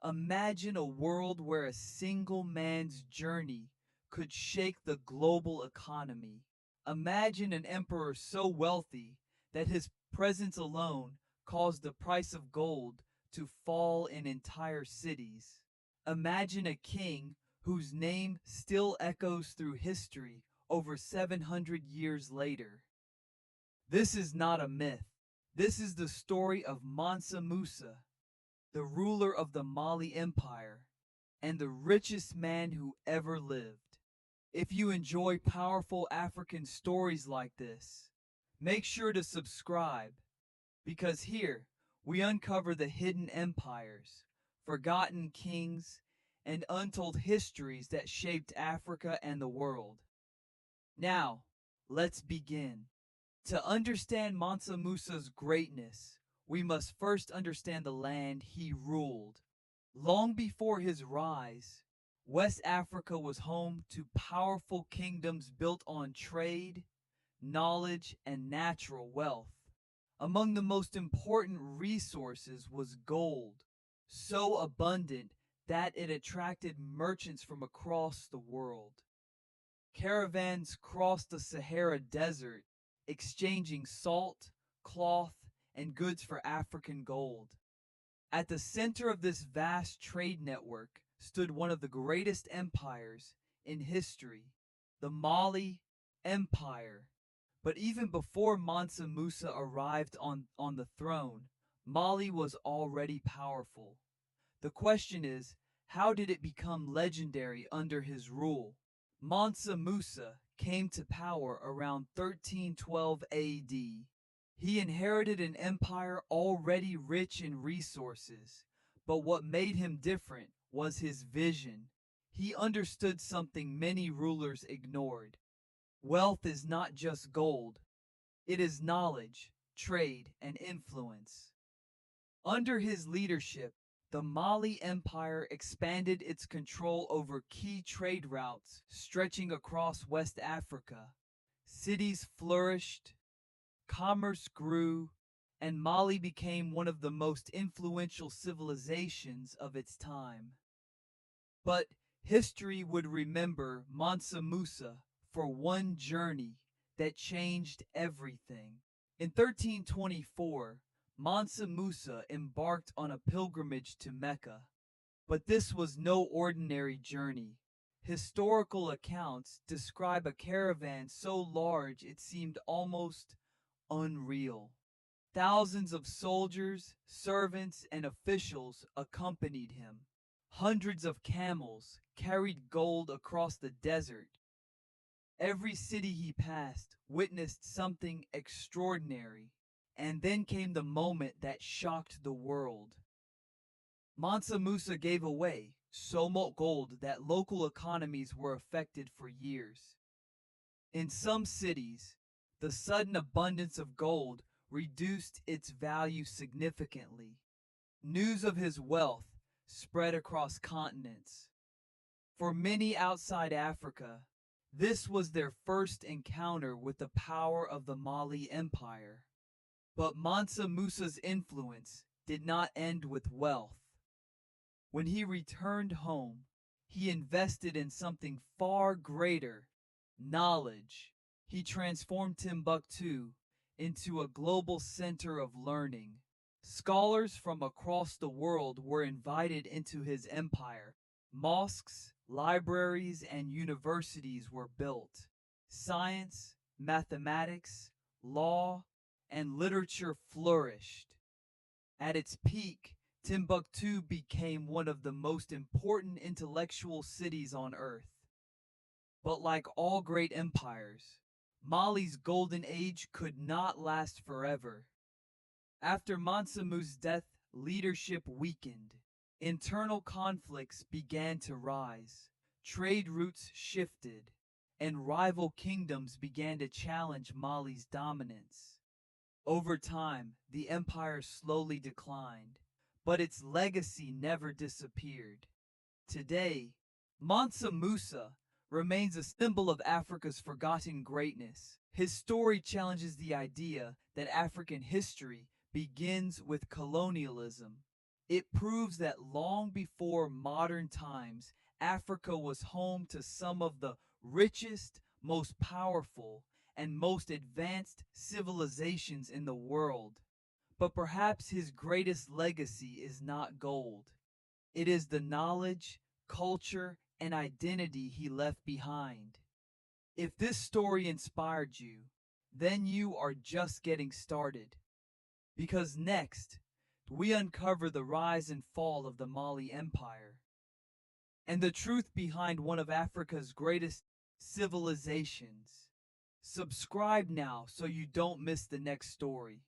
Imagine a world where a single man's journey could shake the global economy. Imagine an emperor so wealthy that his presence alone caused the price of gold to fall in entire cities. Imagine a king whose name still echoes through history over 700 years later. This is not a myth. This is the story of Mansa Musa, the ruler of the Mali Empire, and the richest man who ever lived. If you enjoy powerful African stories like this, make sure to subscribe, because here we uncover the hidden empires, forgotten kings, and untold histories that shaped Africa and the world. Now, let's begin. To understand Mansa Musa's greatness, we must first understand the land he ruled. Long before his rise, West Africa was home to powerful kingdoms built on trade, knowledge, and natural wealth. Among the most important resources was gold, so abundant that it attracted merchants from across the world. Caravans crossed the Sahara Desert, exchanging salt, cloth, and goods for African gold. At the center of this vast trade network stood one of the greatest empires in history, the Mali Empire. But even before Mansa Musa arrived on the throne, Mali was already powerful. The question is, how did it become legendary under his rule? Mansa Musa came to power around 1312 AD. He inherited an empire already rich in resources, but what made him different was his vision. He understood something many rulers ignored. Wealth is not just gold, it is knowledge, trade, and influence. Under his leadership, the Mali Empire expanded its control over key trade routes stretching across West Africa. Cities flourished, commerce grew, and Mali became one of the most influential civilizations of its time. But history would remember Mansa Musa for one journey that changed everything. In 1324, Mansa Musa embarked on a pilgrimage to Mecca. But this was no ordinary journey. Historical accounts describe a caravan so large it seemed almost unreal. Thousands of soldiers, servants, and officials accompanied him. Hundreds of camels carried gold across the desert. Every city he passed witnessed something extraordinary. And then came the moment that shocked the world. Mansa Musa gave away so much gold that local economies were affected for years. In some cities, the sudden abundance of gold reduced its value significantly. News of his wealth spread across continents. For many outside Africa, this was their first encounter with the power of the Mali Empire. But Mansa Musa's influence did not end with wealth. When he returned home, he invested in something far greater, knowledge. He transformed Timbuktu into a global center of learning. Scholars from across the world were invited into his empire. Mosques, libraries, and universities were built. Science, mathematics, law, and literature flourished. At its peak, Timbuktu became one of the most important intellectual cities on earth. But like all great empires, Mali's golden age could not last forever. After Mansa Musa's death, leadership weakened. Internal conflicts began to rise. Trade routes shifted, and rival kingdoms began to challenge Mali's dominance. Over time, the empire slowly declined, but its legacy never disappeared. Today, Mansa Musa remains a symbol of Africa's forgotten greatness. His story challenges the idea that African history begins with colonialism. It proves that long before modern times, Africa was home to some of the richest, most powerful, and most advanced civilizations in the world. But perhaps his greatest legacy is not gold. It is the knowledge, culture, and identity he left behind. If this story inspired you, then you are just getting started. Because next, we uncover the rise and fall of the Mali Empire and the truth behind one of Africa's greatest civilizations. Subscribe now so you don't miss the next story.